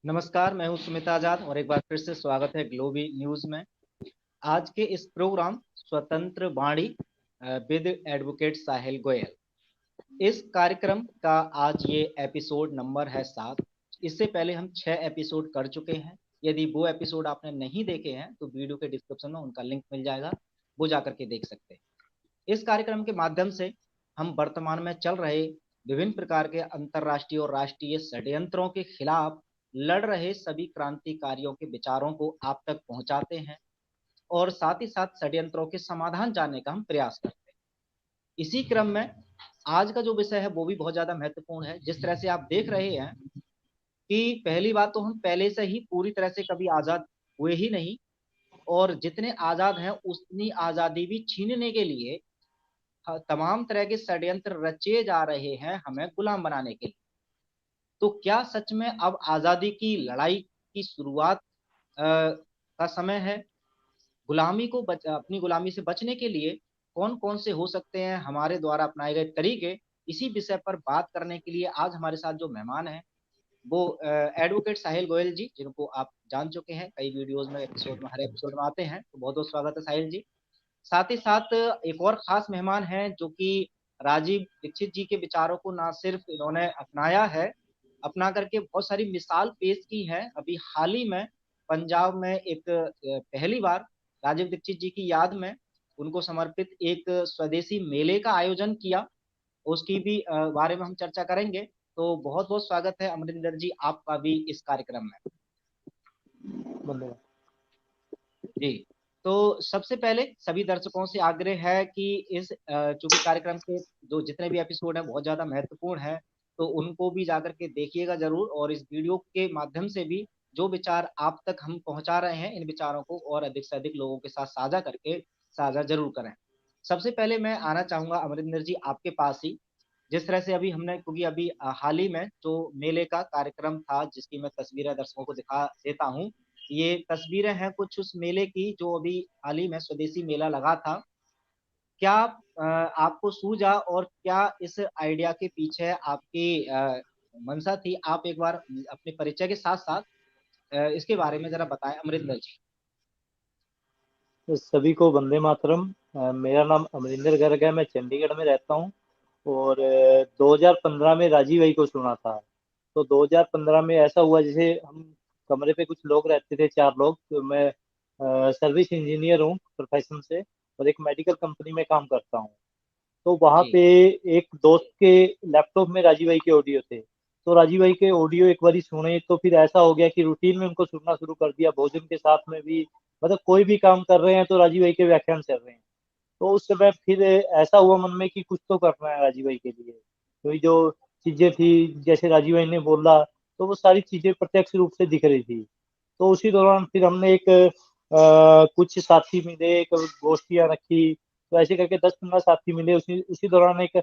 नमस्कार, मैं हूं सुमित आजाद और एक बार फिर से स्वागत है ग्लोबी न्यूज में। आज के इस प्रोग्राम स्वतंत्र वाणी विद एडवोकेट साहिल गोयल, इस कार्यक्रम का आज ये एपिसोड नंबर है 7। इससे पहले हम 6 एपिसोड कर चुके हैं। यदि वो एपिसोड आपने नहीं देखे हैं तो वीडियो के डिस्क्रिप्शन में उनका लिंक मिल जाएगा, वो जा करके देख सकते हैं। इस कार्यक्रम के माध्यम से हम वर्तमान में चल रहे विभिन्न प्रकार के अंतर्राष्ट्रीय और राष्ट्रीय षड्यंत्रों के खिलाफ लड़ रहे सभी क्रांतिकारियों के विचारों को आप तक पहुंचाते हैं और साथ ही साथ षड्यंत्रों के समाधान जानने का हम प्रयास करते हैं। इसी क्रम में आज का जो विषय है वो भी बहुत ज्यादा महत्वपूर्ण है। जिस तरह से आप देख रहे हैं कि पहली बात तो हम पहले से ही पूरी तरह से कभी आजाद हुए ही नहीं, और जितने आजाद हैं उतनी आजादी भी छीनने के लिए तमाम तरह के षड्यंत्र रचे जा रहे हैं हमें गुलाम बनाने के लिए। तो क्या सच में अब आजादी की लड़ाई की शुरुआत का समय है? अपनी गुलामी से बचने के लिए कौन कौन से हो सकते हैं हमारे द्वारा अपनाए गए तरीके? इसी विषय पर बात करने के लिए आज हमारे साथ जो मेहमान हैं वो एडवोकेट साहिल गोयल जी, जिनको आप जान चुके हैं, कई वीडियोज में हर एपिसोड में आते हैं, तो बहुत बहुत स्वागत है साहिल जी। साथ ही साथ एक और खास मेहमान हैं जो कि राजीव दीक्षित जी के विचारों को ना सिर्फ इन्होंने अपनाया है, अपना करके बहुत सारी मिसाल पेश की है। अभी हाल ही में पंजाब में एक पहली बार राजीव दीक्षित जी की याद में उनको समर्पित एक स्वदेशी मेले का आयोजन किया। उसकी भी बारे में हम चर्चा करेंगे। तो बहुत बहुत स्वागत है अमरिंदर जी आपका भी इस कार्यक्रम में। धन्यवाद। जी, तो सबसे पहले सभी दर्शकों से आग्रह है कि इस चूंकि कार्यक्रम के जो जितने भी एपिसोड हैं बहुत ज़्यादा महत्वपूर्ण है, तो उनको भी जाकर के देखिएगा ज़रूर, और इस वीडियो के माध्यम से भी जो विचार आप तक हम पहुंचा रहे हैं इन विचारों को और अधिक से अधिक लोगों के साथ साझा करके साझा जरूर करें। सबसे पहले मैं आना चाहूँगा अमरिंदर जी आपके पास ही। जिस तरह से अभी हमने, क्योंकि अभी हाल ही में जो मेले का कार्यक्रम था जिसकी मैं तस्वीरें दर्शकों को दिखा देता हूँ, ये तस्वीरें हैं कुछ उस मेले की जो अभी हाल ही में स्वदेशी मेला लगा था। क्या आपको सूझा और क्या इस आइडिया के पीछे आपकी मंशा थी? आप एक बार अपने परिचय के साथ साथ इसके बारे में जरा बताएं अमरिंदर जी। तो सभी को वंदे मातरम। मेरा नाम अमरिंदर गर्ग है, मैं चंडीगढ़ में रहता हूँ। और 2015 में राजीव भाई को सुना था। तो 2015 में ऐसा हुआ, जैसे हम कमरे पे कुछ लोग रहते थे, 4 लोग। तो मैं सर्विस इंजीनियर हूँ प्रोफेशन से, और एक मेडिकल कंपनी में काम करता हूँ। तो वहाँ जी पे एक दोस्त के लैपटॉप में राजीव भाई के ऑडियो थे। तो राजीव भाई के ऑडियो एक बारी सुने तो फिर ऐसा हो गया कि रूटीन में उनको सुनना शुरू कर दिया, भोजन के साथ में भी। मतलब कोई भी काम कर रहे हैं तो राजीव भाई के व्याख्यान चल रहे हैं। तो उस समय फिर ऐसा हुआ मन में कि कुछ तो करना है राजीव भाई के लिए। तो ये जो चीजें थी, जैसे राजीव भाई ने बोला, तो वो सारी चीजें प्रत्यक्ष रूप से दिख रही थी। तो उसी दौरान फिर हमने एक कुछ साथी मिले, एक गोष्ठियां रखी। तो ऐसे करके 10-15 साथी मिले। उसी उसी दौरान एक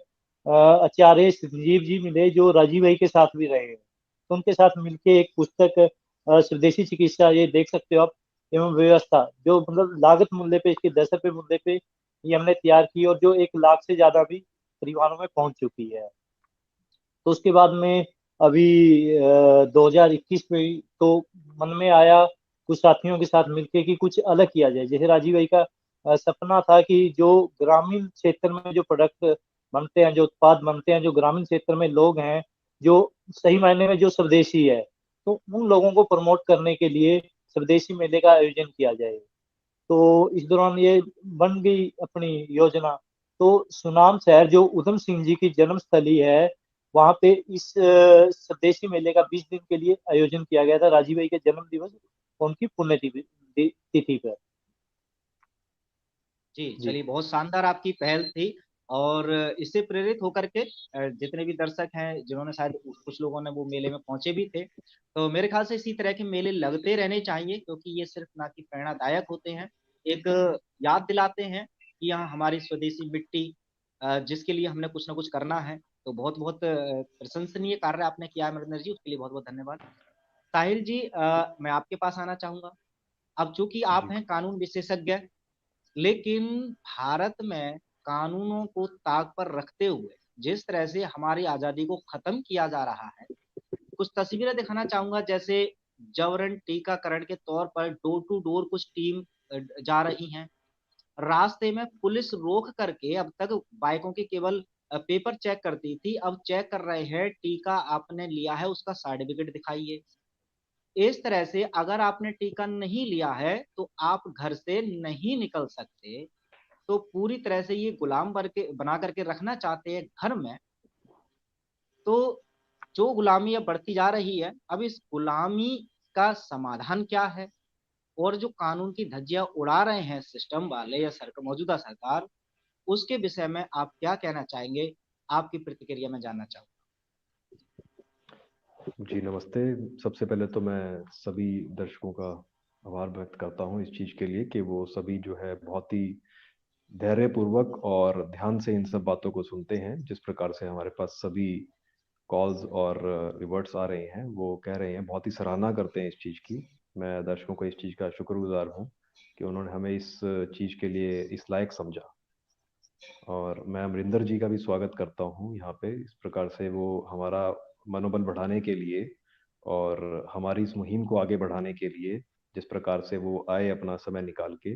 आचार्य संजीव जी मिले जो राजीव भाई के साथ भी रहे। तो उनके साथ मिलके एक पुस्तक स्वदेशी चिकित्सा, ये देख सकते हो आप, एवं व्यवस्था, जो मतलब लागत मूल्य पे, इसके 10 रुपए मूल्य पे ये हमने तैयार की, और जो 1 लाख से ज्यादा भी परिवारों में पहुंच चुकी है। तो उसके बाद में अभी 2021 में तो मन में आया कुछ साथियों के साथ मिलके कि कुछ अलग किया जाए। जैसे राजीव भाई का सपना था कि जो ग्रामीण क्षेत्र में जो प्रोडक्ट बनते हैं, जो उत्पाद बनते हैं, जो ग्रामीण क्षेत्र में लोग हैं, जो सही मायने में जो स्वदेशी है, तो उन लोगों को प्रमोट करने के लिए स्वदेशी मेले का आयोजन किया जाए। तो इस दौरान ये बन गई अपनी योजना। तो सुनाम शहर, जो उधम सिंह जी की जन्मस्थली है, वहां पे इस स्वदेशी मेले का 20 दिन के लिए आयोजन किया गया था, राजीव भाई के जन्म दिवस, उनकी पुण्यतिथि तिथि पर। जी, जी। चलिए, बहुत शानदार आपकी पहल थी। और इससे प्रेरित होकर के जितने भी दर्शक हैं जिन्होंने शायद कुछ लोगों ने वो मेले में पहुंचे भी थे, तो मेरे ख्याल से इसी तरह के मेले लगते रहने चाहिए, क्योंकि ये सिर्फ ना कि प्रेरणादायक होते हैं, एक याद दिलाते हैं कि यहाँ हमारी स्वदेशी मिट्टी जिसके लिए हमने कुछ ना कुछ करना है। तो बहुत बहुत प्रशंसनीय कार्य आपने किया है अमरिंदर जी, उसके लिए बहुत बहुत धन्यवाद। साहिल जी, मैं आपके पास आना चाहूंगा। अब चूंकि आप जी। हैं कानून विशेषज्ञ, लेकिन भारत में कानूनों को ताक पर रखते हुए जिस तरह से हमारी आजादी को खत्म किया जा रहा है, कुछ तस्वीरें दिखाना चाहूंगा। जैसे जबरन टीकाकरण के तौर पर डोर टू डोर कुछ टीम जा रही हैं। रास्ते में पुलिस रोक करके, अब तक बाइकों की केवल पेपर चेक करती थी, अब चेक कर रहे हैं टीका आपने लिया है उसका सर्टिफिकेट दिखाइए। इस तरह से अगर आपने टीका नहीं लिया है तो आप घर से नहीं निकल सकते। तो पूरी तरह से ये गुलाम बना करके रखना चाहते हैं घर में। तो जो गुलामी अब बढ़ती जा रही है, अब इस गुलामी का समाधान क्या है, और जो कानून की धज्जियां उड़ा रहे हैं सिस्टम वाले या सरकार, मौजूदा सरकार, उसके विषय में आप क्या कहना चाहेंगे? आपकी प्रतिक्रिया में जानना चाहूंगा। जी नमस्ते। सबसे पहले तो मैं सभी दर्शकों का आभार व्यक्त करता हूं इस चीज़ के लिए कि वो सभी जो है बहुत ही धैर्यपूर्वक और ध्यान से इन सब बातों को सुनते हैं। जिस प्रकार से हमारे पास सभी कॉल्स और रिवर्ट्स आ रहे हैं, वो कह रहे हैं, बहुत ही सराहना करते हैं इस चीज़ की। मैं दर्शकों को इस चीज़ का शुक्रगुजार हूँ कि उन्होंने हमें इस चीज़ के लिए इस लायक समझा। और मैं अमरिंदर जी का भी स्वागत करता हूँ यहाँ पे। इस प्रकार से वो हमारा मनोबल बढ़ाने के लिए और हमारी इस मुहिम को आगे बढ़ाने के लिए जिस प्रकार से वो आए अपना समय निकाल के,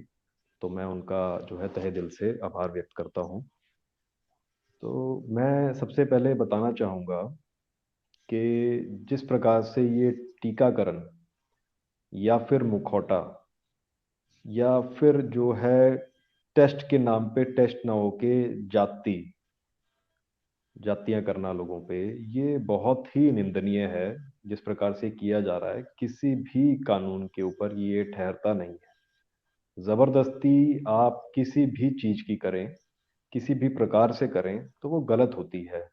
तो मैं उनका जो है तहे दिल से आभार व्यक्त करता हूँ। तो मैं सबसे पहले बताना चाहूँगा कि जिस प्रकार से ये टीकाकरण या फिर मुखौटा या फिर जो है टेस्ट के नाम पे टेस्ट ना होके जातियां करना लोगों पे, ये बहुत ही निंदनीय है। जिस प्रकार से किया जा रहा है, किसी भी कानून के ऊपर ये ठहरता नहीं है। जबरदस्ती आप किसी भी चीज की करें, किसी भी प्रकार से करें, तो वो गलत होती है।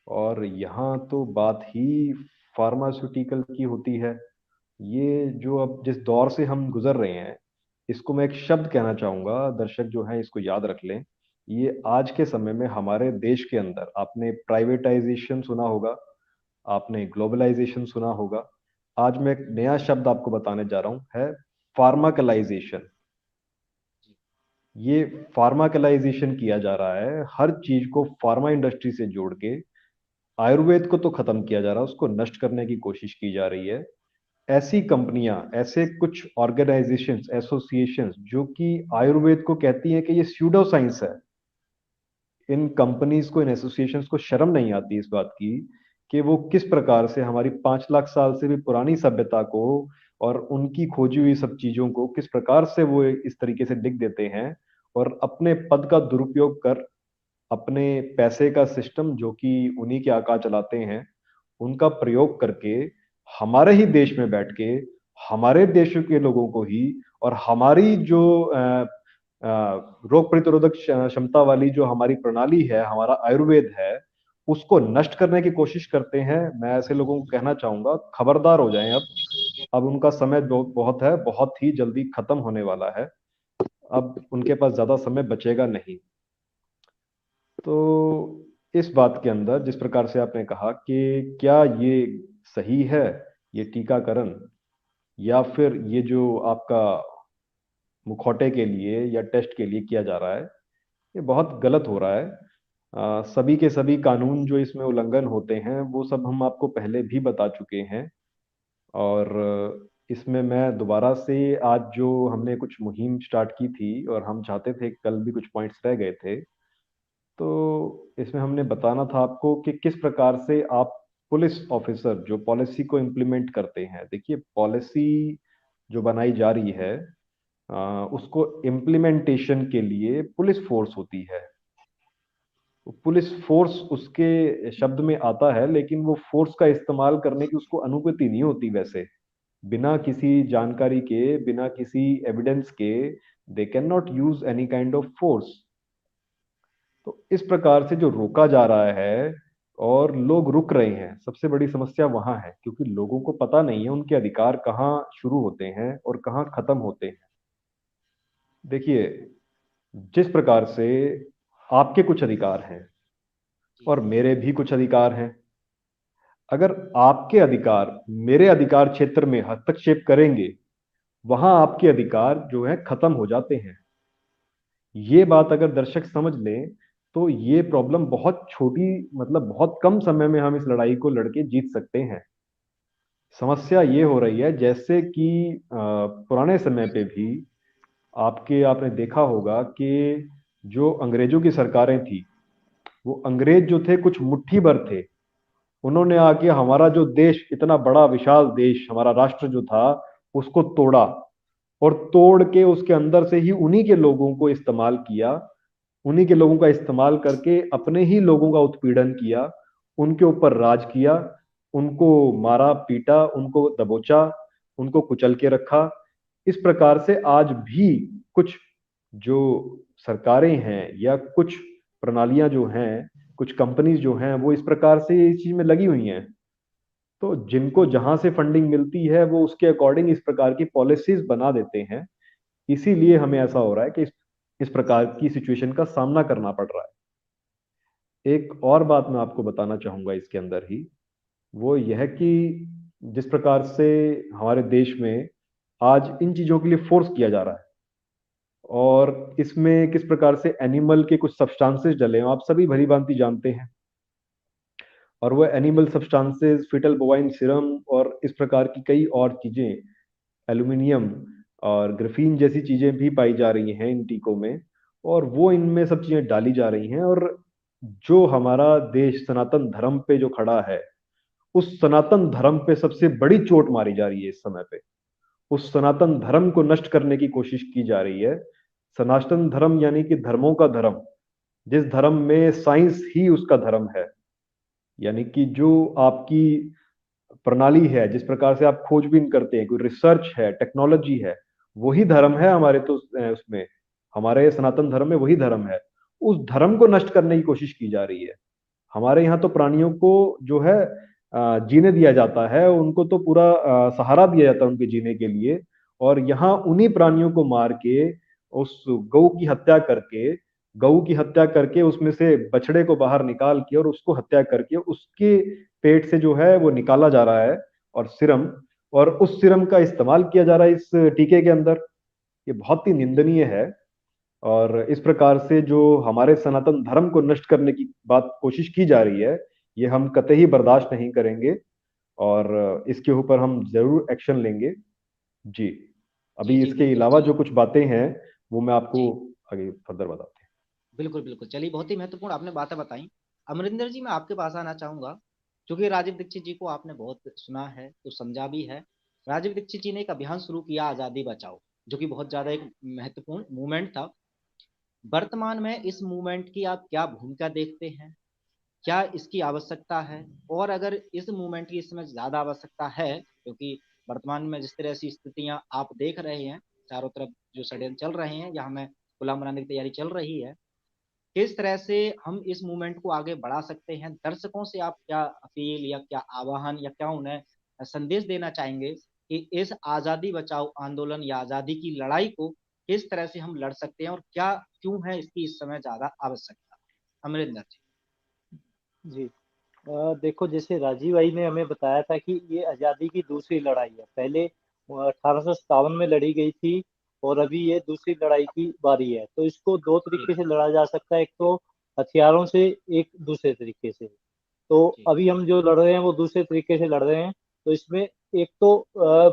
और यहाँ तो बात ही फार्मास्यूटिकल की होती है। ये जो अब जिस दौर से हम गुजर रहे हैं, इसको मैं एक शब्द कहना चाहूंगा, दर्शक जो है इसको याद रख लें। ये आज के समय में हमारे देश के अंदर आपने प्राइवेटाइजेशन सुना होगा, आपने ग्लोबलाइजेशन सुना होगा। आज मैं एक नया शब्द आपको बताने जा रहा हूं, है फार्माकलाइजेशन। ये फार्माकलाइजेशन किया जा रहा है, हर चीज को फार्मा इंडस्ट्री से जोड़ के आयुर्वेद को तो खत्म किया जा रहा है, उसको नष्ट करने की कोशिश की जा रही है। ऐसी कंपनियां, ऐसे कुछ ऑर्गेनाइजेशंस, एसोसिएशंस जो कि आयुर्वेद को कहती हैं कि ये स्यूडो साइंस है, इन कंपनीज को, इन एसोसिएशंस को शर्म नहीं आती इस बात की कि वो किस प्रकार से हमारी 5 लाख साल से भी पुरानी सभ्यता को और उनकी खोजी हुई सब चीजों को किस प्रकार से वो इस तरीके से लिख देते हैं, और अपने पद का दुरुपयोग कर अपने पैसे का सिस्टम जो कि उन्हीं के आका चलाते हैं, उनका प्रयोग करके हमारे ही देश में बैठ के हमारे देशों के लोगों को ही और हमारी जो रोग प्रतिरोधक क्षमता वाली जो हमारी प्रणाली है, हमारा आयुर्वेद है, उसको नष्ट करने की कोशिश करते हैं। मैं ऐसे लोगों को कहना चाहूंगा, खबरदार हो जाएं। अब उनका समय बहुत है, बहुत ही जल्दी खत्म होने वाला है। अब उनके पास ज्यादा समय बचेगा नहीं। तो इस बात के अंदर जिस प्रकार से आपने कहा कि क्या ये सही है, ये टीकाकरण, या फिर ये जो आपका मुखौटे के लिए या टेस्ट के लिए किया जा रहा है, ये बहुत गलत हो रहा है। सभी के सभी कानून जो इसमें उल्लंघन होते हैं, वो सब हम आपको पहले भी बता चुके हैं। और इसमें मैं दोबारा से, आज जो हमने कुछ मुहिम स्टार्ट की थी और हम चाहते थे, कल भी कुछ पॉइंट्स रह गए थे, तो इसमें हमने बताना था आपको कि किस प्रकार से आप पुलिस ऑफिसर जो पॉलिसी को इम्प्लीमेंट करते हैं। देखिए, पॉलिसी जो बनाई जा रही है, उसको इम्प्लीमेंटेशन के लिए पुलिस फोर्स होती है। तो पुलिस फोर्स उसके शब्द में आता है, लेकिन वो फोर्स का इस्तेमाल करने की उसको अनुमति नहीं होती वैसे। बिना किसी जानकारी के, बिना किसी एविडेंस के, they can not use any kind of force. तो इस प्रकार से जो रोका जा रहा है और लोग रुक रहे हैं, सबसे बड़ी समस्या वहां है, क्योंकि लोगों को पता नहीं है उनके अधिकार कहाँ शुरू होते हैं और कहाँ खत्म होते हैं। देखिए, जिस प्रकार से आपके कुछ अधिकार हैं और मेरे भी कुछ अधिकार हैं, अगर आपके अधिकार मेरे अधिकार क्षेत्र में हस्तक्षेप करेंगे, वहां आपके अधिकार जो है खत्म हो जाते हैं। ये बात अगर दर्शक समझ लें, तो ये प्रॉब्लम बहुत छोटी, मतलब बहुत कम समय में हम इस लड़ाई को लड़के जीत सकते हैं। समस्या ये हो रही है जैसे कि पुराने समय पे भी आपने देखा होगा कि जो अंग्रेजों की सरकारें थी, वो अंग्रेज जो थे कुछ मुट्ठी भर थे। उन्होंने आके हमारा जो देश, इतना बड़ा विशाल देश, हमारा राष्ट्र जो था, उसको तोड़ा, और तोड़ के उसके अंदर से ही उन्हीं के लोगों को इस्तेमाल किया। उन्हीं के लोगों का इस्तेमाल करके अपने ही लोगों का उत्पीड़न किया, उनके ऊपर राज किया, उनको मारा पीटा, उनको दबोचा, उनको कुचल के रखा। इस प्रकार से आज भी कुछ जो सरकारें हैं या कुछ प्रणालियां जो हैं, कुछ कंपनीज जो हैं, वो इस प्रकार से इस चीज में लगी हुई हैं। तो जिनको जहां से फंडिंग मिलती है वो उसके अकॉर्डिंग इस प्रकार की पॉलिसीज बना देते हैं। इसीलिए हमें ऐसा हो रहा है कि इस प्रकार की सिचुएशन का सामना करना पड़ रहा है। एक और बात मैं आपको बताना चाहूंगा इसके अंदर ही, वो यह कि जिस प्रकार से हमारे देश में आज इन चीजों के लिए फोर्स किया जा रहा है, और इसमें किस प्रकार से एनिमल के कुछ सब्सटेंसेस डले हैं, आप सभी भली भांति जानते हैं। और वो animal substances, fetal bovine serum और इस प्रकार की कई और चीजें, एल्यूमिनियम और ग्राफीन जैसी चीजें भी पाई जा रही हैं इन टीकों में, और वो इनमें सब चीजें डाली जा रही हैं। और जो हमारा देश सनातन धर्म पे जो खड़ा है, उस सनातन धर्म पे सबसे बड़ी चोट मारी जा रही है इस समय पे। उस सनातन धर्म को नष्ट करने की कोशिश की जा रही है। सनातन धर्म यानी कि धर्मों का धर्म, जिस धर्म में साइंस ही उसका धर्म है, यानी कि जो आपकी प्रणाली है, जिस प्रकार से आप खोजबीन करते हैं, कोई रिसर्च है, टेक्नोलॉजी है, वही धर्म है हमारे। तो उसमें हमारे सनातन धर्म में वही धर्म है। उस धर्म को नष्ट करने की कोशिश की जा रही है। हमारे यहाँ तो प्राणियों को जो है जीने दिया जाता है, उनको तो पूरा सहारा दिया जाता है उनके जीने के लिए। और यहाँ उन्हीं प्राणियों को मार के, उस गऊ की हत्या करके उसमें से बछड़े को बाहर निकाल के और उसको हत्या करके उसके पेट से जो है वो निकाला जा रहा है, और सीरम, और उस सीरम का इस्तेमाल किया जा रहा है इस टीके के अंदर। ये बहुत ही निंदनीय है। और इस प्रकार से जो हमारे सनातन धर्म को नष्ट करने की बात कोशिश की जा रही है, ये हम कतई बर्दाश्त नहीं करेंगे, और इसके ऊपर हम जरूर एक्शन लेंगे। जी। जी अभी जी इसके बिल्कुल। अलावा जो चलिए। कुछ बातें हैं वो मैं आपको जी आगे फर्दर बताते बिल्कुल बिल्कुल, चलिए, बहुत ही महत्वपूर्ण आपने बातें बताई। अमरिंदर जी, मैं आपके पास आना चाहूंगा। क्योंकि राजीव दीक्षित जी को आपने बहुत सुना है तो समझा भी है। राजीव दीक्षित जी ने एक अभियान शुरू किया, आजादी बचाओ, जो कि बहुत ज्यादा एक महत्वपूर्ण मूवमेंट था। वर्तमान में इस मूवमेंट की आप क्या भूमिका देखते हैं? क्या इसकी आवश्यकता है? और अगर इस मूवमेंट की इस समय ज्यादा आवश्यकता है, क्योंकि वर्तमान में जिस तरह से स्थितियां आप देख रहे हैं, चारों तरफ जो षड्यंत्र चल रहे हैं या हमें गुलाम बनाने की तैयारी चल रही है, किस तरह से हम इस मूवमेंट को आगे बढ़ा सकते हैं? दर्शकों से आप क्या अपील या क्या आह्वान या क्या उन्हें संदेश देना चाहेंगे कि इस आजादी बचाओ आंदोलन या आजादी की लड़ाई को किस तरह से हम लड़ सकते हैं, और क्या क्यों है इसकी इस समय ज्यादा आवश्यकता? अमरिंदर जी। जी। देखो, जैसे राजीव भाई ने हमें बताया था कि ये आज़ादी की दूसरी लड़ाई है। पहले 1857 में लड़ी गई थी, और अभी ये दूसरी लड़ाई की बारी है। तो इसको दो जी तरीके से लड़ा जा सकता है। एक तो हथियारों से, एक दूसरे तरीके से। तो जी अभी हम जो लड़ रहे हैं वो दूसरे तरीके से लड़ रहे हैं। तो इसमें एक तो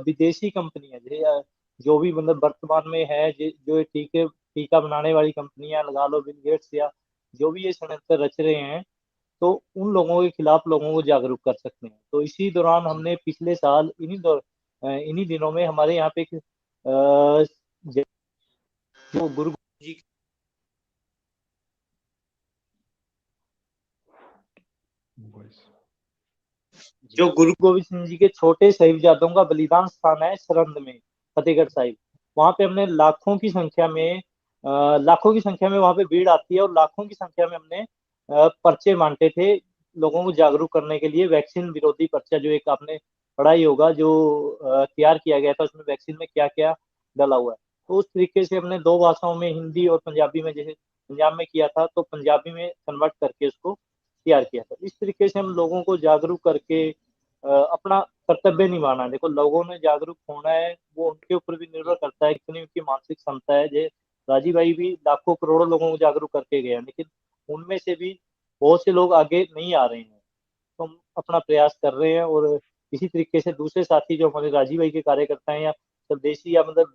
विदेशी कंपनियां, जो भी मतलब वर्तमान में है, जो टीका बनाने वाली कंपनियां लगा लो, बिल गेट्स, या जो भी ये षड्यंत्र रच रहे हैं, तो उन लोगों के खिलाफ लोगों को जागरूक कर सकते हैं। तो इसी दौरान जी हमने पिछले साल इन्हीं दिनों में हमारे यहाँ पे एक जो गुरु जी हैं। जो जी गुरु गोविंद सिंह जी के छोटे साहिबजादों का बलिदान स्थान है सरहंद में, फतेहगढ़ साहिब। वहां पे हमने लाखों की संख्या में वहां पे भीड़ आती है, और लाखों की संख्या में हमने पर्चे बांटे थे लोगों को जागरूक करने के लिए। वैक्सीन विरोधी पर्चा, जो एक आपने पढ़ा ही होगा, जो तैयार किया गया था, उसमें वैक्सीन में क्या क्या डला हुआ है। तो उस तरीके से हमने दो भाषाओं में, हिंदी और पंजाबी में, जैसे पंजाब में किया था तो पंजाबी में कन्वर्ट करके उसको तैयार किया था। इस तरीके से हम लोगों को जागरूक करके अपना कर्तव्य निभाना है। देखो, लोगों ने जागरूक होना है, वो उनके ऊपर भी निर्भर जी करता है कितनी उनकी मानसिक क्षमता है। जे राजीव भाई भी लाखों करोड़ों लोगों को जागरूक करके गए हैं, लेकिन उनमें से भी बहुत से लोग आगे नहीं आ रहे हैं। तो हम अपना प्रयास कर रहे हैं, और इसी तरीके से दूसरे साथी जो हमारे राजीव भाई के कार्यकर्ता हैं या स्वदेशी या मतलब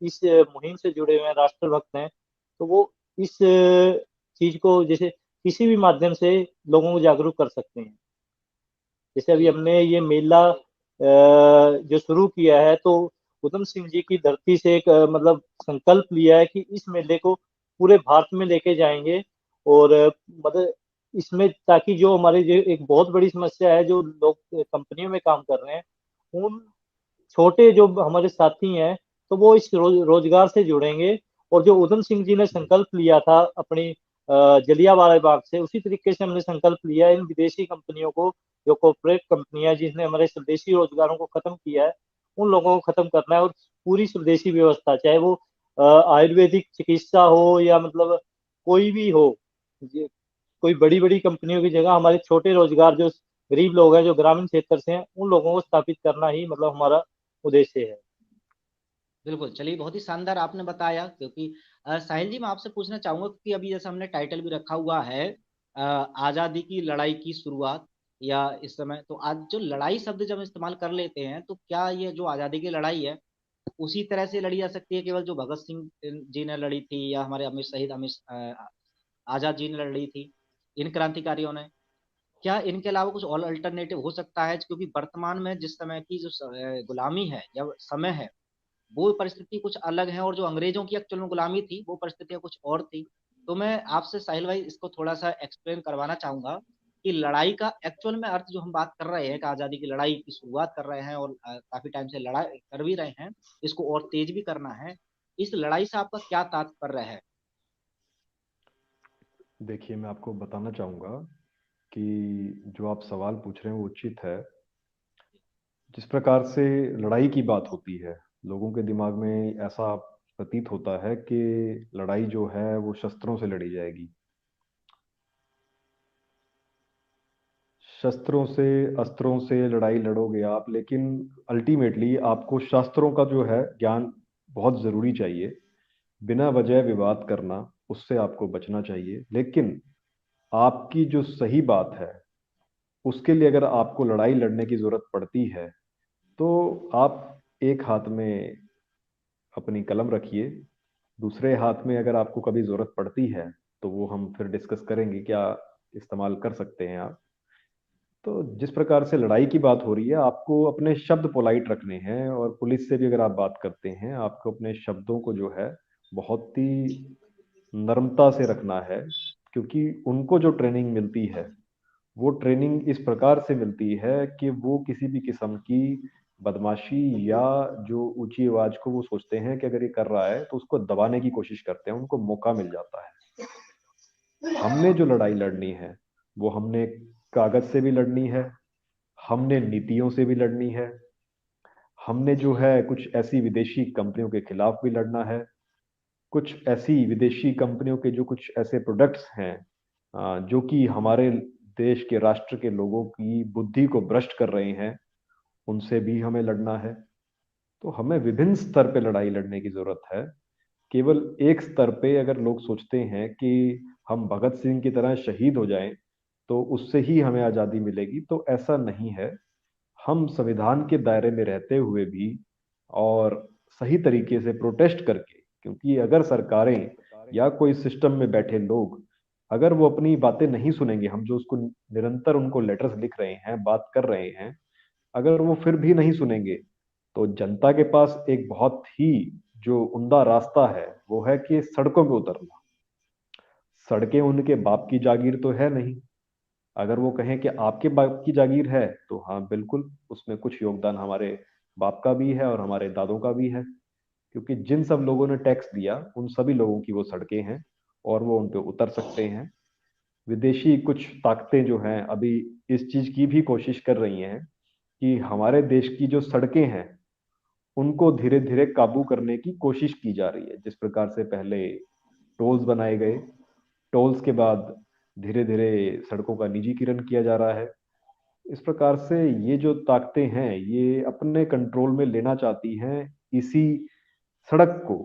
इस मुहिम से जुड़े हुए हैं, राष्ट्रभक्त हैं, तो वो इस चीज को जैसे किसी भी माध्यम से लोगों को जागरूक कर सकते हैं। जैसे अभी हमने ये मेला जो शुरू किया है, तो उधम सिंह जी की धरती से एक मतलब संकल्प लिया है कि इस मेले को पूरे भारत में लेके जाएंगे। और मतलब इसमें ताकि जो हमारे जो एक बहुत बड़ी समस्या है, जो लोग कंपनियों में काम कर रहे हैं, उन छोटे जो हमारे साथी हैं, तो वो इस रोजगार से जुड़ेंगे। और जो उधम सिंह जी ने संकल्प लिया था अपनी जलियांवाला बाग से, उसी तरीके से हमने संकल्प लिया है इन विदेशी कंपनियों को, जो कॉर्पोरेट कंपनियां जिसने हमारे स्वदेशी रोजगारों को खत्म किया है, उन लोगों को खत्म करना है। और पूरी स्वदेशी व्यवस्था, चाहे वो आयुर्वेदिक चिकित्सा हो या मतलब कोई भी हो, कोई बड़ी बड़ी कंपनियों की जगह हमारे छोटे रोजगार जो गरीब लोग हैं, जो ग्रामीण क्षेत्र से हैं, उन लोगों को स्थापित करना ही मतलब हमारा उद्देश्य है। बिल्कुल, चलिए बहुत ही शानदार आपने बताया। क्योंकि साहिल जी, मैं आपसे पूछना चाहूंगा कि अभी जैसे हमने टाइटल भी रखा हुआ है आजादी की लड़ाई की शुरुआत, या इस समय तो आज जो लड़ाई शब्द जब इस्तेमाल कर लेते हैं, तो क्या ये जो आजादी की लड़ाई है उसी तरह से लड़ी जा सकती है केवल जो भगत सिंह जी ने लड़ी थी, या हमारे अमीर शहीद आजाद जी ने लड़ी थी, इन क्रांतिकारियों ने? क्या इनके अलावा कुछ और अल्टरनेटिव हो सकता है? क्योंकि वर्तमान में जिस समय की जो गुलामी है या समय है, वो परिस्थिति कुछ अलग है, और जो अंग्रेजों की एक्चुअल में गुलामी थी वो परिस्थितियां कुछ और थी। तो मैं आपसे साहिल भाई इसको थोड़ा सा एक्सप्लेन करवाना चाहूंगा कि लड़ाई का एक्चुअल में अर्थ जो हम बात कर रहे हैं कि आजादी की लड़ाई की शुरुआत कर रहे हैं, और काफी टाइम से लड़ाई कर भी रहे हैं, इसको और तेज भी करना है, इस लड़ाई से आपका क्या तात्पर्य है? देखिए, मैं आपको बताना चाहूँगा कि जो आप सवाल पूछ रहे हैं वो उचित है। जिस प्रकार से लड़ाई की बात होती है, लोगों के दिमाग में ऐसा प्रतीत होता है कि लड़ाई जो है वो शस्त्रों से लड़ी जाएगी। शस्त्रों से, अस्त्रों से लड़ाई लड़ोगे आप, लेकिन अल्टीमेटली आपको शास्त्रों का जो है ज्ञान बहुत ज़रूरी चाहिए। बिना वजह विवाद करना, उससे आपको बचना चाहिए। लेकिन आपकी जो सही बात है, उसके लिए अगर आपको लड़ाई लड़ने की ज़रूरत पड़ती है, तो आप एक हाथ में अपनी कलम रखिए, दूसरे हाथ में अगर आपको कभी ज़रूरत पड़ती है, तो वो हम फिर डिस्कस करेंगे क्या इस्तेमाल कर सकते हैं आप। तो जिस प्रकार से लड़ाई की बात हो रही है, आपको अपने शब्द पोलाइट रखने हैं, और पुलिस से भी अगर आप बात करते हैं, आपको अपने शब्दों को जो है बहुत ही नम्रता से रखना है। क्योंकि उनको जो ट्रेनिंग मिलती है, वो ट्रेनिंग इस प्रकार से मिलती है कि वो किसी भी किस्म की बदमाशी या जो ऊंची आवाज को वो सोचते हैं कि अगर ये कर रहा है तो उसको दबाने की कोशिश करते हैं, उनको मौका मिल जाता है। हमने जो लड़ाई लड़नी है, वो हमने कागज से भी लड़नी है, हमने नीतियों से भी लड़नी है, हमने जो है कुछ ऐसी विदेशी कंपनियों के खिलाफ भी लड़ना है। कुछ ऐसी विदेशी कंपनियों के जो कुछ ऐसे प्रोडक्ट्स हैं जो कि हमारे देश के राष्ट्र के लोगों की बुद्धि को भ्रष्ट कर रहे हैं, उनसे भी हमें लड़ना है। तो हमें विभिन्न स्तर पे लड़ाई लड़ने की जरूरत है। केवल एक स्तर पे अगर लोग सोचते हैं कि हम भगत सिंह की तरह शहीद हो जाएं तो उससे ही हमें आज़ादी मिलेगी, तो ऐसा नहीं है। हम संविधान के दायरे में रहते हुए भी और सही तरीके से प्रोटेस्ट करके, क्योंकि अगर सरकारें या कोई सिस्टम में बैठे लोग अगर वो अपनी बातें नहीं सुनेंगे, हम जो उसको निरंतर उनको लेटर्स लिख रहे हैं, बात कर रहे हैं, अगर वो फिर भी नहीं सुनेंगे, तो जनता के पास एक बहुत ही जो उम्दा रास्ता है वो है कि सड़कों पे उतरना। सड़कें उनके बाप की जागीर तो है नहीं। अगर वो कहें कि आपके बाप की जागीर है, तो हाँ बिल्कुल, उसमें कुछ योगदान हमारे बाप का भी है और हमारे दादों का भी है। क्योंकि जिन सब लोगों ने टैक्स दिया, उन सभी लोगों की वो सड़कें हैं और वो उन पे उतर सकते हैं। विदेशी कुछ ताकतें जो हैं अभी इस चीज की भी कोशिश कर रही हैं कि हमारे देश की जो सड़कें हैं उनको धीरे धीरे काबू करने की कोशिश की जा रही है। जिस प्रकार से पहले टोल्स बनाए गए, टोल्स के बाद धीरे धीरे सड़कों का निजीकरण किया जा रहा है। इस प्रकार से ये जो ताकतें हैं, ये अपने कंट्रोल में लेना चाहती हैं इसी सड़क को।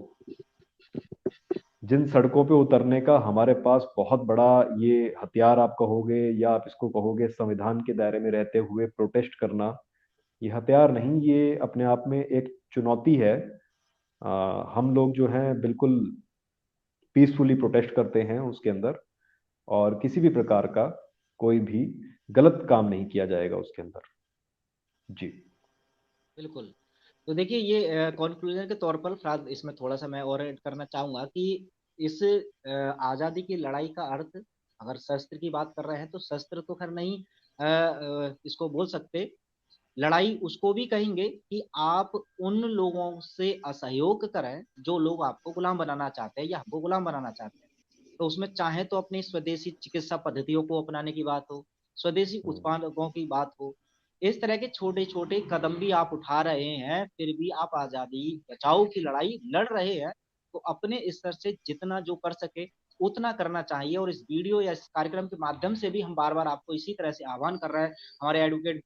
जिन सड़कों पे उतरने का हमारे पास बहुत बड़ा ये हथियार आप कहोगे, या आप इसको कहोगे संविधान के दायरे में रहते हुए प्रोटेस्ट करना, ये हथियार नहीं, ये अपने आप में एक चुनौती है। हम लोग जो हैं बिल्कुल पीसफुली प्रोटेस्ट करते हैं उसके अंदर, और किसी भी प्रकार का कोई भी गलत काम नहीं किया जाएगा उसके अंदर। जी। बिल्कुल। तो देखिए, ये कंक्लूजन के तौर पर फिलहाल इसमें थोड़ा सा मैं और ऐड करना चाहूंगा कि इस आज़ादी की लड़ाई का अर्थ, अगर शस्त्र की बात कर रहे हैं तो शस्त्र तो खैर नहीं इसको बोल सकते। लड़ाई उसको भी कहेंगे कि आप उन लोगों से असहयोग करें जो लोग आपको गुलाम बनाना चाहते हैं या हमको गुलाम बनाना चाहते हैं। तो उसमें चाहे तो अपनी स्वदेशी चिकित्सा पद्धतियों को अपनाने की बात हो, स्वदेशी हम्म। उत्पादकों की बात हो, इस तरह के छोटे छोटे कदम भी आप उठा रहे हैं, फिर भी आप आजादी बचाओ की लड़ाई लड़ रहे हैं। तो अपने स्तर से जितना जो कर सके उतना करना चाहिए। और इस वीडियो या इस कार्यक्रम के माध्यम से भी हम बार बार आपको इसी तरह से आह्वान कर रहे हैं। हमारे एडवोकेट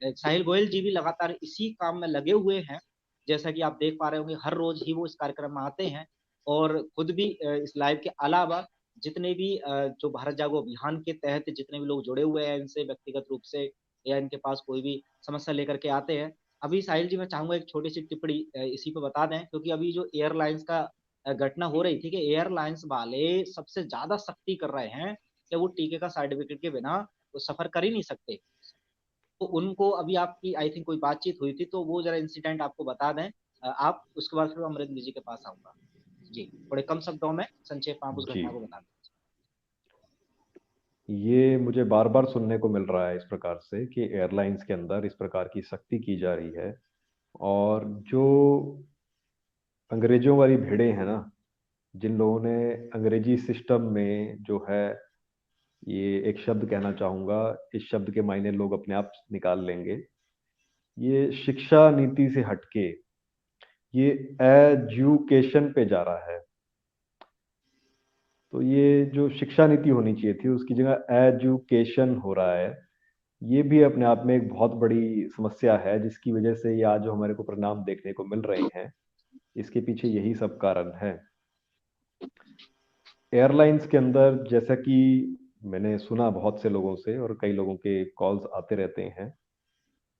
साहिल गोयल जी भी लगातार इसी काम में लगे हुए हैं। जैसा कि आप देख पा रहे होंगे, हर रोज ही वो इस कार्यक्रम में आते हैं और खुद भी इस लाइव के अलावा जितने भी जो भारत जागो अभियान के तहत जितने भी लोग जुड़े हुए हैं इनसे व्यक्तिगत रूप से या इनके पास कोई भी समस्या लेकर के आते हैं। अभी साहिल जी, मैं चाहूंगा एक छोटी सी टिप्पणी इसी पे बता दें, क्योंकि अभी जो एयरलाइंस का घटना हो रही थी कि एयरलाइंस वाले सबसे ज्यादा सख्ती कर रहे हैं कि वो टीके का सर्टिफिकेट के बिना वो सफर कर ही नहीं सकते। तो उनको अभी आपकी आई थिंक कोई बातचीत हुई थी, तो वो जरा इंसिडेंट आपको बता दें आप, उसके बाद फिर अमृत जी के पास आऊंगा। जी, थोड़े कम शब्दों में संक्षेप में आप उस जी, घटना को बता दें। ये मुझे बार बार सुनने को मिल रहा है इस प्रकार से कि एयरलाइंस के अंदर इस प्रकार की सख्ती की जा रही है। और जो अंग्रेजों वाली भेड़ें हैं ना, जिन लोगों ने अंग्रेजी सिस्टम में जो है, ये एक शब्द कहना चाहूंगा, इस शब्द के मायने लोग अपने आप निकाल लेंगे, ये शिक्षा नीति से हटके ये एजुकेशन पे जा रहा है। तो ये जो शिक्षा नीति होनी चाहिए थी उसकी जगह एजुकेशन हो रहा है। ये भी अपने आप में एक बहुत बड़ी समस्या है, जिसकी वजह से ये आज जो हमारे को परिणाम देखने को मिल रहे हैं, इसके पीछे यही सब कारण है। एयरलाइंस के अंदर, जैसा कि मैंने सुना बहुत से लोगों से और कई लोगों के कॉल्स आते रहते हैं,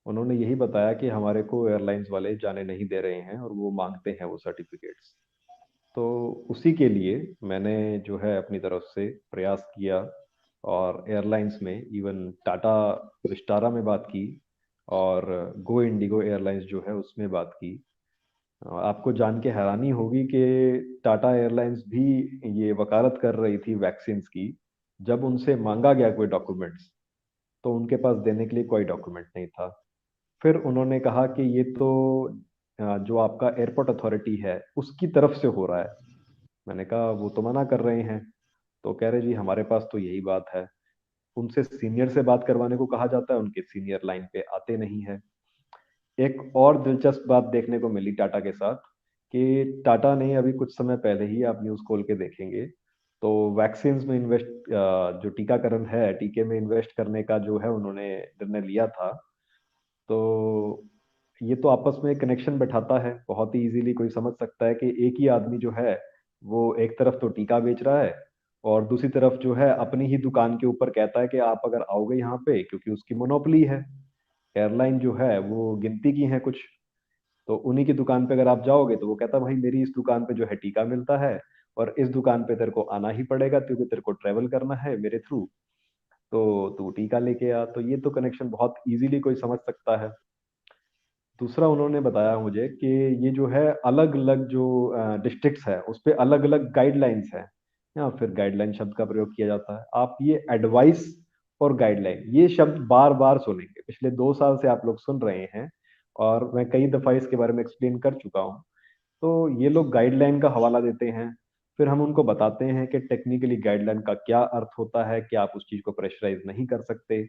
उन्होंने यही बताया कि हमारे को एयरलाइंस वाले जाने नहीं दे रहे हैं और वो मांगते हैं वो सर्टिफिकेट्स। तो उसी के लिए मैंने जो है अपनी तरफ से प्रयास किया और एयरलाइंस में, इवन टाटा विस्टारा में बात की और गो इंडिगो एयरलाइंस जो है उसमें बात की। आपको जान के हैरानी होगी कि टाटा एयरलाइंस भी ये वकालत कर रही थी वैक्सीन्स की। जब उनसे मांगा गया कोई डॉक्यूमेंट्स, तो उनके पास देने के लिए कोई डॉक्यूमेंट नहीं था। फिर उन्होंने कहा कि ये तो जो आपका एयरपोर्ट अथॉरिटी है उसकी तरफ से हो रहा है। मैंने कहा वो तो मना कर रहे हैं। तो कह रहे जी हमारे पास तो यही बात है। उनसे सीनियर से बात करवाने को कहा जाता है, उनके सीनियर लाइन पे आते नहीं है। एक और दिलचस्प बात देखने को मिली टाटा के साथ कि टाटा ने अभी कुछ समय पहले ही, आप न्यूज़ खोल के देखेंगे तो वैक्सीन्स में इन्वेस्ट, जो टीकाकरण है, टीके में इन्वेस्ट करने का जो है उन्होंने निर्णय लिया था। तो ये तो आपस में कनेक्शन बैठाता है, बहुत ही इजीली कोई समझ सकता है कि एक ही आदमी जो है वो एक तरफ तो टीका बेच रहा है और दूसरी तरफ जो है अपनी ही दुकान के ऊपर कहता है कि आप अगर आओगे यहाँ पे, क्योंकि उसकी मोनोपोली है, एयरलाइन जो है वो गिनती की है कुछ, तो उन्हीं की दुकान पे अगर आप जाओगे तो वो कहता है भाई मेरी इस दुकान पे जो है टीका मिलता है और इस दुकान पे तेरे को आना ही पड़ेगा क्योंकि तेरे को ट्रेवल करना है मेरे थ्रू, तो तू टीका लेके आ। तो ये तो कनेक्शन बहुत इजीली कोई समझ सकता है। दूसरा उन्होंने बताया मुझे कि ये जो है अलग अलग जो डिस्ट्रिक्ट्स है उस पे अलग अलग गाइडलाइंस है, या फिर गाइडलाइन शब्द का प्रयोग किया जाता है। आप ये एडवाइस और गाइडलाइन, ये शब्द बार बार सुनेंगे, पिछले 2 साल से आप लोग सुन रहे हैं और मैं कई दफा इसके बारे में एक्सप्लेन कर चुका हूँ। तो ये लोग गाइडलाइन का हवाला देते हैं, फिर हम उनको बताते हैं कि टेक्निकली गाइडलाइन का क्या अर्थ होता है कि आप उस चीज को प्रेशराइज नहीं कर सकते।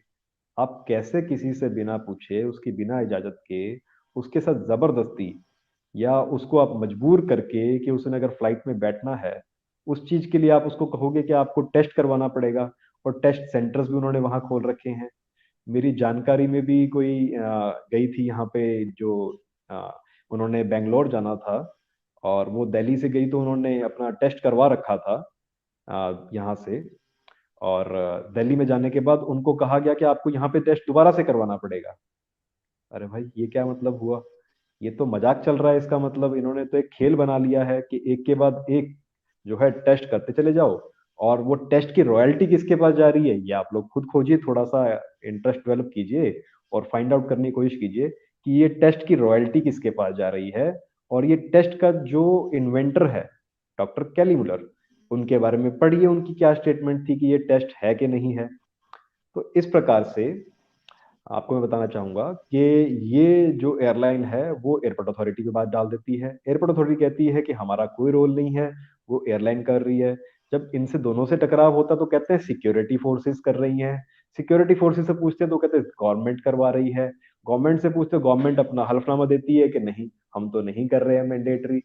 आप कैसे किसी से बिना पूछे, उसकी बिना इजाजत के उसके साथ जबरदस्ती या उसको आप मजबूर करके कि उसने अगर फ्लाइट में बैठना है, उस चीज के लिए आप उसको कहोगे कि आपको टेस्ट करवाना पड़ेगा। और टेस्ट सेंटर्स भी उन्होंने वहां खोल रखे हैं। मेरी जानकारी में भी कोई गई थी यहाँ पे, जो अ, उन्होंने बेंगलोर जाना था और वो दिल्ली से गई, तो उन्होंने अपना टेस्ट करवा रखा था यहाँ से। और दिल्ली में जाने के बाद उनको कहा गया कि आपको यहाँ पे टेस्ट दोबारा से करवाना पड़ेगा। अरे भाई ये क्या मतलब हुआ? ये तो मजाक चल रहा है। इसका मतलब इन्होंने तो एक खेल बना लिया है कि एक के बाद एक जो है टेस्ट करते चले जाओ, और वो टेस्ट की रॉयल्टी किसके पास जा रही है ये आप लोग खुद खोजिए, थोड़ा सा इंटरेस्ट डेवलप कीजिए और फाइंड आउट करने की कोशिश कीजिए कि ये टेस्ट की रॉयल्टी किसके पास जा रही है। और ये टेस्ट का जो इन्वेंटर है डॉक्टर कैली मुलर, उनके बारे में पढ़िए उनकी क्या स्टेटमेंट थी कि ये टेस्ट है कि नहीं है। तो इस प्रकार से आपको मैं बताना चाहूंगा कि ये जो एयरलाइन है वो एयरपोर्ट अथॉरिटी पे बात डाल देती है। एयरपोर्ट अथॉरिटी कहती है कि हमारा कोई रोल नहीं है, वो एयरलाइन कर रही है। जब इनसे दोनों से टकराव होता तो कहते हैं सिक्योरिटी फोर्सेस कर रही हैं। सिक्योरिटी फोर्सेस से पूछते हैं तो कहते हैं गवर्नमेंट करवा रही है। गवर्नमेंट से पूछते गवर्नमेंट अपना हलफनामा देती है कि नहीं, हम तो नहीं कर रहे हैं मैंडेटरी।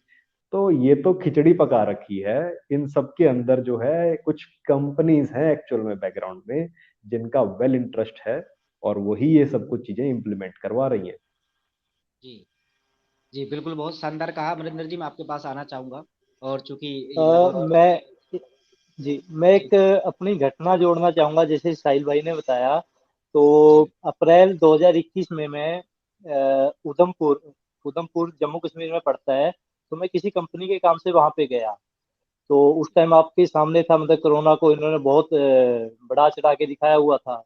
तो ये तो खिचड़ी पका रखी है। इन सब के अंदर जो है कुछ कंपनीज हैं एक्चुअल में बैकग्राउंड में, जिनका वेल इंटरेस्ट है, और वही ये सब कुछ चीजें इम्प्लीमेंट करवा रही हैं। जी जी, बिल्कुल बहुत शानदार कहा अमरिंदर जी। मैं आपके पास आना चाहूंगा, और चूंकि ये लगभग मैं जी मैं जी एक अपनी घटना जोड़ना चाहूंगा, जैसे साहिल भाई ने बताया। तो जी अप्रैल 2021 में मैं उधमपुर उधमपुर जम्मू कश्मीर में पड़ता है। तो मैं किसी कंपनी के काम से वहां पे गया। तो उस टाइम आपके सामने था, मतलब कोरोना को इन्होंने बहुत बढ़ा चढ़ा के दिखाया हुआ था।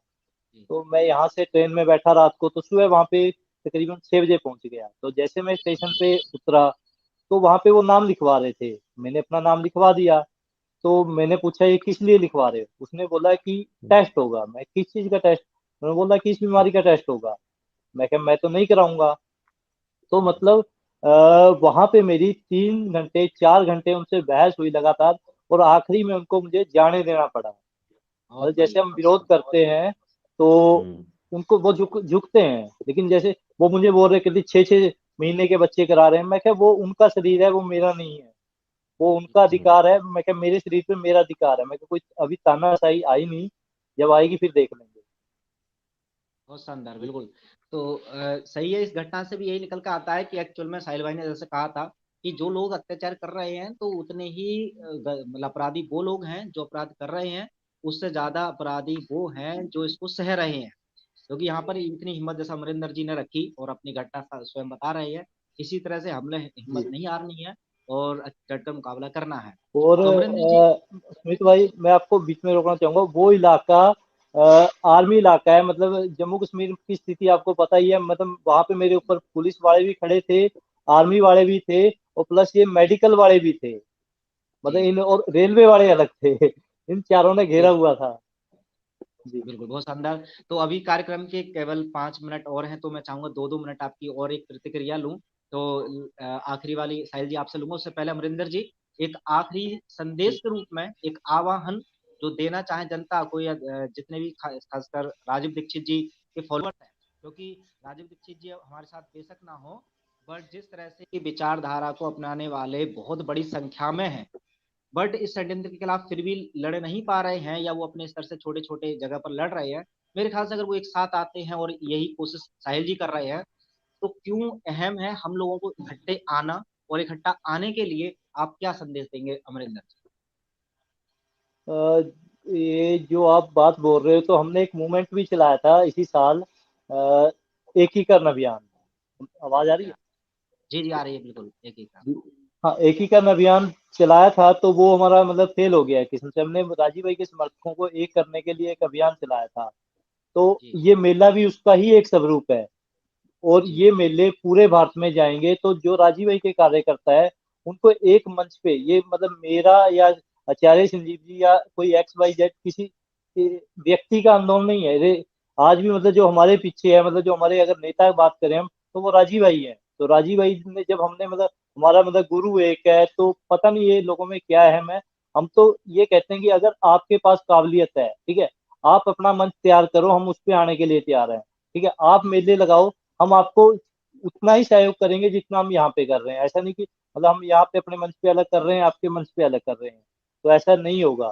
जी तो मैं यहाँ से ट्रेन में बैठा रात को, तो सुबह वहां पे तकरीबन 6 बजे पहुंच गया। तो जैसे मैं स्टेशन जी पे उतरा, तो वहां पे वो नाम लिखवा रहे थे। मैंने अपना नाम लिखवा दिया। तो मैंने पूछा ये किस लिए लिखवा रहे हो? उसने बोला कि टेस्ट होगा। मैं किस चीज का टेस्ट? उन्होंने बोला कि इस बीमारी का टेस्ट होगा। मैं कहा मैं तो नहीं कराऊंगा। तो मतलब वहां पे मेरी 3 घंटे 4 घंटे उनसे बहस हुई लगातार। और आखिरी में उनको मुझे जाने देना पड़ा। मतलब बहुत जैसे बढ़िया, हम बहुत विरोध शानदार। करते हैं, तो हम्म। उनको वो झुकते हैं। लेकिन जैसे वो मुझे बोल रहे कि 6 6 महीने के बच्चे करा रहे हैं, मैं क्या, वो उनका शरीर है, वो मेरा नहीं है। वो उनका हम्म। अधिकार है। मैं क्या, मेरे शरीर पे मेरा अधिकार है। मैं क्या, कोई अभी तानाशाही आई नहीं, जब आएगी फिर देख लेंगे। बहुत शानदार, बिल्कुल। तो सही है। इस घटना से भी यही निकल कर आता है कि एक्चुअल में साहिल भाई ने जैसे कहा था कि जो लोग अत्याचार कर रहे हैं, तो उतने ही मतलब अपराधी वो लोग हैं जो अपराध कर रहे हैं, उससे ज्यादा अपराधी वो हैं जो इसको सह रहे हैं। क्योंकि यहाँ पर इतनी हिम्मत जैसा अमरिंदर जी ने रखी और अपनी घटना स्वयं बता रहे हैं, इसी तरह से हमने हिम्मत जी। नहीं हारनी है और डट कर मुकाबला करना है। और तो अमरिंदर जी स्मित भाई, मैं आपको बीच में रोकना चाहूंगा। वो इलाका आर्मी इलाका है। मतलब जम्मू कश्मीर की स्थिति आपको पता ही है। मतलब वहां पे मेरे ऊपर पुलिस वाले भी खड़े थे, आर्मी वाले भी थे, और प्लस ये मेडिकल वाले भी थे। मतलब जी इन, और रेलवे वाले अलग थे। इन चारों ने घेरा बिल्कुल हुआ था। जी। बिल्कुल, बहुत शानदार। तो अभी कार्यक्रम के केवल 5 मिनट और हैं, तो मैं चाहूंगा 2 2 मिनट आपकी और एक प्रतिक्रिया लूं। तो आखिरी वाली साहिल जी आपसे लूंगा, उससे पहले अमरिंदर जी एक आखिरी संदेश जी। के रूप में एक आह्वान जो देना चाहे जनता को, या जितने भी खासकर राजीव दीक्षित जी के फॉलोअर्स हैं, क्योंकि राजीव दीक्षित जी अब हमारे साथ बेशक ना हो, बट जिस तरह से की विचारधारा को अपनाने वाले बहुत बड़ी संख्या में हैं, बट इस षड्यंत्र के खिलाफ फिर भी लड़ नहीं पा रहे हैं, या वो अपने स्तर से छोटे छोटे जगह पर लड़ रहे हैं। मेरे ख्याल से अगर वो एक साथ आते हैं और यही कोशिश साहिल जी कर रहे हैं, तो क्यों अहम है हम लोगों को इकट्ठे आना, और इकट्ठा आने के लिए आप क्या संदेश देंगे अमरिंदर जी? अ, ये जो आप बात बोल रहे हो, तो हमने एक मूवमेंट भी चलाया था इसी साल, एकीकरण अभियान। आवाज आ रही है? जी जी, आ रही है, बिल्कुल एक ही का। हाँ, एकीकरण अभियान चलाया था। तो वो हमारा मतलब फेल हो गया है किस्म से। हमने राजीव भाई के समर्थकों को एक करने के लिए एक अभियान चलाया था। तो जी ये मेला भी उसका ही एक स्वरूप है। और जी ये मेले पूरे भारत में जाएंगे। तो जो राजीव भाई के कार्यकर्ता है, उनको एक मंच पे, ये मतलब मेरा या आचार्य संजीव जी या कोई XYZ किसी व्यक्ति का आंदोलन नहीं है। आज भी मतलब जो हमारे पीछे है, मतलब जो हमारे अगर नेता की बात करें हम, तो वो राजीव भाई है। तो राजीव भाई ने, जब हमने मतलब हमारा मतलब गुरु एक है, तो पता नहीं ये लोगों में क्या है। मैं हम तो ये कहते हैं कि अगर आपके पास काबिलियत है, ठीक है, आप अपना मंच तैयार करो, हम उस पे आने के लिए तैयार हैं। ठीक है, आप मेले लगाओ, हम आपको उतना ही सहयोग करेंगे जितना हम यहाँ पे कर रहे हैं। ऐसा नहीं कि मतलब हम यहाँ पे अपने मंच पे अलग कर रहे हैं, आपके मंच पे अलग कर रहे हैं। तो ऐसा नहीं होगा।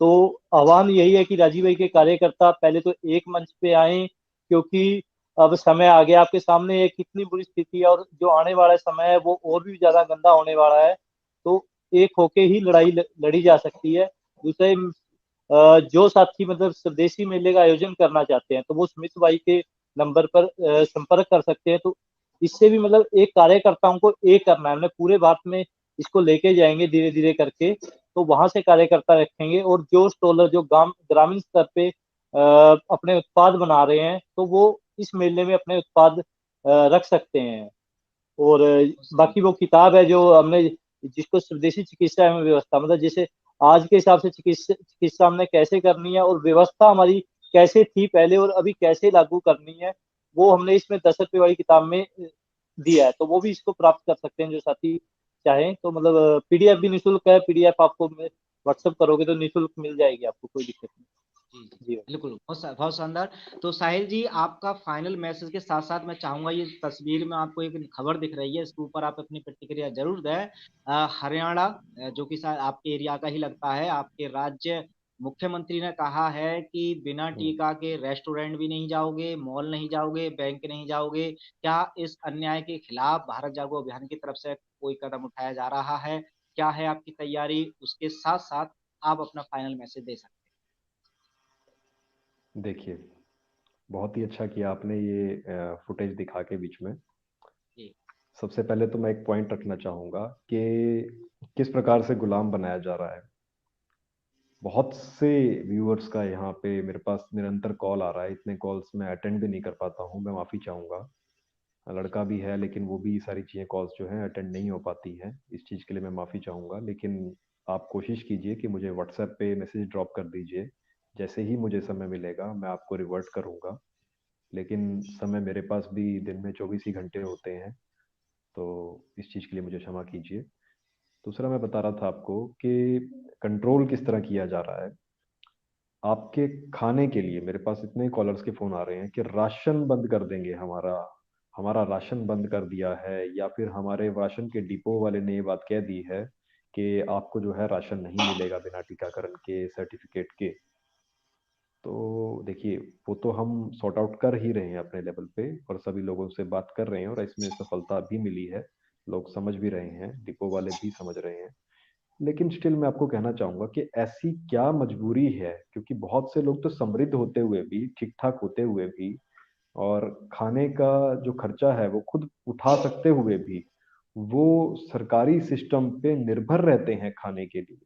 तो आह्वान यही है कि राजीव भाई के कार्यकर्ता पहले तो एक मंच पे आए, क्योंकि अब समय आ गया आपके सामने। एक कितनी बुरी स्थिति है, और जो आने वाला समय है वो और भी ज्यादा गंदा होने वाला है। तो एक होके ही लड़ाई लड़ी जा सकती है। दूसरे जो साथी मतलब स्वदेशी मेले का आयोजन करना चाहते हैं, तो वो स्मिथ भाई के नंबर पर संपर्क कर सकते हैं। तो इससे भी मतलब एक कार्यकर्ताओं को एक करना है, हमने पूरे भारत में इसको लेके जाएंगे धीरे धीरे करके। तो वहां से कार्यकर्ता रखेंगे, और जो स्टॉलर जो ग्रामीण स्तर पे अपने उत्पाद बना रहे हैं, तो वो इस मेले में अपने उत्पाद रख सकते हैं। और सही। बाकी वो किताब है जो हमने, जिसको स्वदेशी चिकित्सा एवं व्यवस्था, मतलब जैसे आज के हिसाब से चिकित्सा चिकित्सा हमने कैसे करनी है, और व्यवस्था हमारी कैसे थी पहले और अभी कैसे लागू करनी है, वो हमने इसमें 10 रुपए वाली किताब में दिया है। तो वो भी इसको प्राप्त कर सकते हैं जो साथी चाहें। तो मतलब पीडीएफ भी निःशुल्क है, पीडीएफ आपको व्हाट्सअप करोगे तो निःशुल्क मिल जाएगी आपको, कोई दिक्कत नहीं। जी जी, जी बिल्कुल, बहुत शानदार। तो साहिल जी, आपका फाइनल मैसेज के साथ साथ मैं चाहूंगा, ये तस्वीर में आपको एक खबर दिख रही है, इसके ऊपर आप अपनी प्रतिक्रिया जरूर दें। हरियाणा, जो कि शायद आपके एरिया का ही लगता है, आपके राज्य मुख्यमंत्री ने कहा है कि बिना हम्म। टीका के रेस्टोरेंट भी नहीं जाओगे, मॉल नहीं जाओगे, बैंक नहीं जाओगे। क्या इस अन्याय के खिलाफ भारत जागो अभियान की तरफ से कोई कदम उठाया जा रहा है? क्या है आपकी तैयारी? उसके साथ साथ आप अपना फाइनल मैसेज दे सकते देखिए, बहुत ही अच्छा किया आपने ये फुटेज दिखा के बीच में। हैं जी। सबसे पहले तो मैं एक पॉइंट रखना चाहूंगा कि किस प्रकार से गुलाम बनाया जा रहा है। बहुत से व्यूअर्स का यहाँ पे मेरे पास निरंतर कॉल आ रहा है, इतने कॉल्स मैं अटेंड भी नहीं कर पाता हूँ, मैं माफ़ी चाहूँगा। लड़का भी है लेकिन वो भी सारी चीज़ें, कॉल्स जो हैं अटेंड नहीं हो पाती हैं, इस चीज़ के लिए मैं माफ़ी चाहूँगा। लेकिन आप कोशिश कीजिए कि मुझे व्हाट्सएप पे मैसेज ड्रॉप कर दीजिए, जैसे ही मुझे समय मिलेगा मैं आपको रिवर्ट करूँगा। लेकिन समय मेरे पास भी दिन में 24 ही घंटे होते हैं, तो इस चीज़ के लिए मुझे क्षमा कीजिए। दूसरा मैं बता रहा था आपको कि कंट्रोल किस तरह किया जा रहा है। आपके खाने के लिए मेरे पास इतने कॉलर्स के फ़ोन आ रहे हैं कि राशन बंद कर देंगे, हमारा हमारा राशन बंद कर दिया है, या फिर हमारे राशन के डिपो वाले ने ये बात कह दी है कि आपको जो है राशन नहीं मिलेगा बिना टीकाकरण के सर्टिफिकेट के। तो देखिए, वो तो हम सॉर्ट आउट कर ही रहे हैं अपने लेवल पे, और सभी लोगों से बात कर रहे हैं, और इसमें सफलता भी मिली है। लोग समझ भी रहे हैं, डिपो वाले भी समझ रहे हैं। लेकिन स्टिल मैं आपको कहना चाहूंगा कि ऐसी क्या मजबूरी है, क्योंकि बहुत से लोग तो समृद्ध होते हुए भी, ठीक ठाक होते हुए भी, और खाने का जो खर्चा है वो खुद उठा सकते हुए भी, वो सरकारी सिस्टम पे निर्भर रहते हैं खाने के लिए।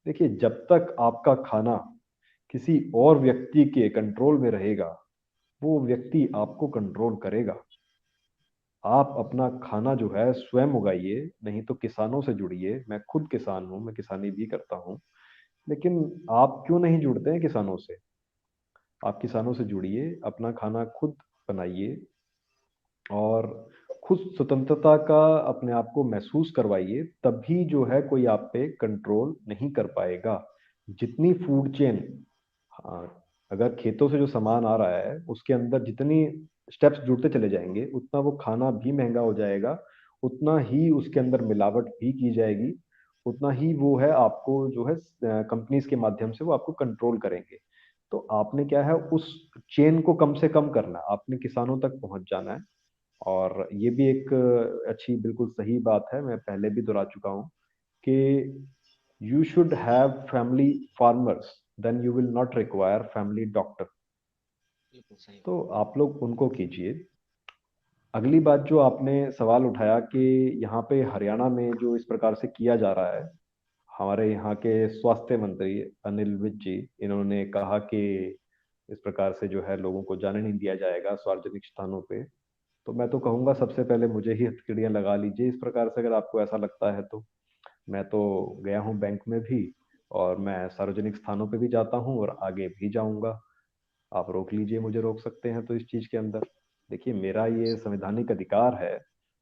देखिए, जब तक आपका खाना किसी और व्यक्ति के कंट्रोल में रहेगा, वो व्यक्ति आपको कंट्रोल करेगा। आप अपना खाना जो है स्वयं उगाइए, नहीं तो किसानों से जुड़िए। मैं खुद किसान हूँ, मैं किसानी भी करता हूँ। लेकिन आप क्यों नहीं जुड़ते हैं किसानों से? आप किसानों से जुड़िए, अपना खाना खुद बनाइए, और खुद स्वतंत्रता का अपने आप को महसूस करवाइए। तभी जो है कोई आप पे कंट्रोल नहीं कर पाएगा। जितनी फूड चेन, हाँ, अगर खेतों से जो सामान आ रहा है उसके अंदर जितनी स्टेप्स जुड़ते चले जाएंगे, उतना वो खाना भी महंगा हो जाएगा, उतना ही उसके अंदर मिलावट भी की जाएगी, उतना ही वो है आपको जो है कंपनीज के माध्यम से वो आपको कंट्रोल करेंगे। तो आपने क्या है, उस चेन को कम से कम करना है, आपने किसानों तक पहुंच जाना है। और ये भी एक अच्छी बिल्कुल सही बात है, मैं पहले भी दोहरा चुका हूँ कि you should have family farmers, then you will not require family doctor. बिल्कुल सही बात। तो आप लोग उनको कीजिए। अगली बात जो आपने सवाल उठाया कि यहाँ पे हरियाणा में जो इस प्रकार से किया जा रहा है, हमारे यहाँ के स्वास्थ्य मंत्री अनिल विज जी, इन्होंने कहा कि इस प्रकार से जो है लोगों को जाने नहीं दिया जाएगा सार्वजनिक स्थानों पे। तो मैं तो कहूंगा सबसे पहले मुझे ही हथकड़ियां लगा लीजिए इस प्रकार से, अगर आपको ऐसा लगता है तो। मैं तो गया हूँ बैंक में भी, और मैं सार्वजनिक स्थानों पे भी जाता हूँ, और आगे भी जाऊंगा। आप रोक लीजिए, मुझे रोक सकते हैं तो इस चीज के अंदर। देखिए, मेरा ये संवैधानिक अधिकार है।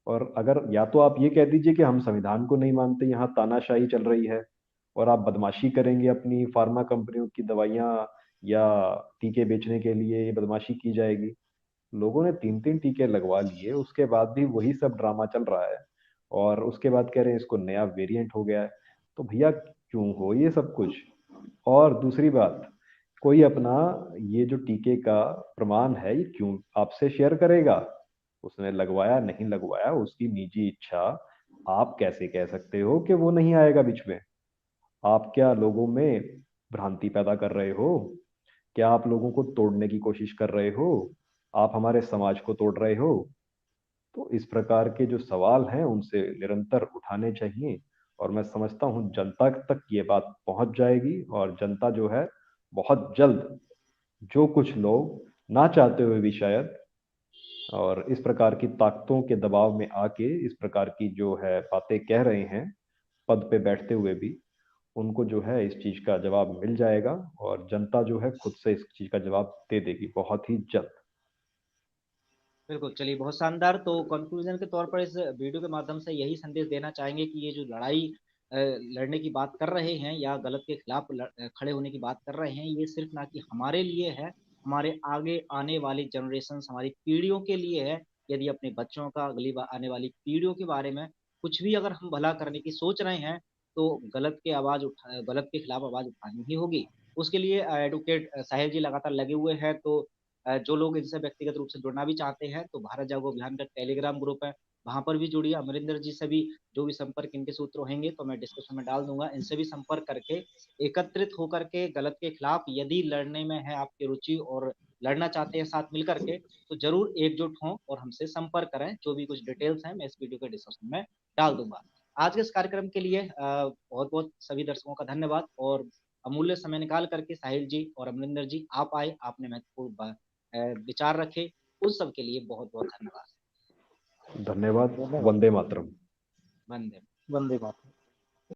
और अगर या तो आप ये कह दीजिए कि हम संविधान को नहीं मानते, यहाँ तानाशाही चल रही है, और आप बदमाशी करेंगे, अपनी फार्मा कंपनियों की दवाइयाँ या टीके बेचने के लिए ये बदमाशी की जाएगी। लोगों ने 3 3 टीके लगवा लिए, उसके बाद भी वही सब ड्रामा चल रहा है, और उसके बाद कह रहे हैं इसको नया वेरिएंट हो गया है। तो भैया, क्यों हो ये सब कुछ? और दूसरी बात, कोई अपना ये जो टीके का प्रमाण है ये क्यों आपसे शेयर करेगा? उसने लगवाया नहीं लगवाया उसकी निजी इच्छा। आप कैसे कह सकते हो कि वो नहीं आएगा बीच में? आप क्या लोगों में भ्रांति पैदा कर रहे हो? क्या आप लोगों को तोड़ने की कोशिश कर रहे हो? आप हमारे समाज को तोड़ रहे हो। तो इस प्रकार के जो सवाल हैं उनसे निरंतर उठाने चाहिए, और मैं समझता हूं जनता तक ये बात पहुंच जाएगी, और जनता जो है बहुत जल्द, जो कुछ लोग ना चाहते हुए भी शायद, और इस प्रकार की ताकतों के दबाव में आके इस प्रकार की जो है बातें कह रहे हैं पद पे बैठते हुए भी, उनको जो है इस चीज का जवाब मिल जाएगा, और जनता जो है खुद से इस चीज का जवाब दे देगी बहुत ही जल्द। बिल्कुल, चलिए बहुत शानदार। तो कंक्लूजन के तौर पर इस वीडियो के माध्यम से यही संदेश देना चाहेंगे कि ये जो लड़ाई लड़ने की बात कर रहे हैं या गलत के खिलाफ खड़े होने की बात कर रहे हैं, ये सिर्फ ना कि हमारे लिए है, हमारे आगे आने वाली जनरेशन, हमारी पीढ़ियों के लिए है। यदि अपने बच्चों का, आने वाली पीढ़ियों के बारे में कुछ भी अगर हम भला करने की सोच रहे हैं, तो गलत के खिलाफ आवाज उठानी ही होगी। उसके लिए एडवोकेट साहिल जी लगातार लगे हुए हैं। तो जो लोग इनसे व्यक्तिगत रूप से जुड़ना भी चाहते हैं, तो भारत जागो अभियान का टेलीग्राम ग्रुप है, वहां पर भी जुड़िए। अमरिंदर जी से भी जो भी संपर्क इनके सूत्र होंगे तो मैं डिस्क्रिप्शन में डाल दूंगा, इनसे भी संपर्क करके एकत्रित होकर के गलत के खिलाफ यदि लड़ने में है आपकी रुचि और लड़ना चाहते हैं साथ मिलकर के, तो जरूर एकजुट हों और हमसे संपर्क करें। जो भी कुछ डिटेल्स हैं मैं इस वीडियो के डिस्क्रिप्शन में डाल दूंगा। आज के इस कार्यक्रम के लिए बहुत बहुत सभी दर्शकों का धन्यवाद, और अमूल्य समय निकाल करके साहिल जी और अमरिंदर जी आप आए, आपने महत्वपूर्ण विचार रखे, उस सब के लिए बहुत बहुत धन्यवाद। धन्यवाद। धन्यवाद। वंदे मातरम। वंदे वंदे मातरम।